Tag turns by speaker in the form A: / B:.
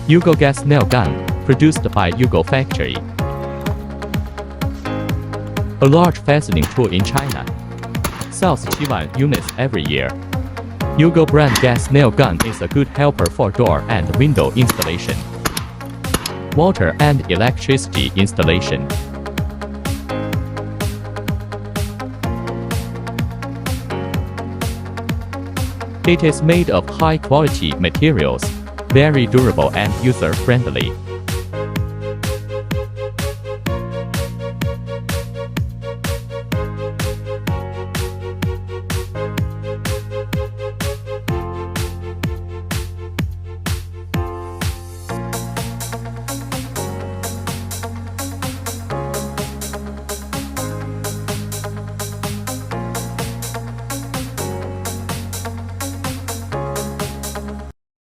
A: Yugo gas nail gun, produced by Yugo Factory. A large fastening tool in China. Sells 7 units every year. Yugo brand gas nail gun is a good helper for door and window installation. Water and electricity installation. It is made of high-quality materials, very durable and user-friendly.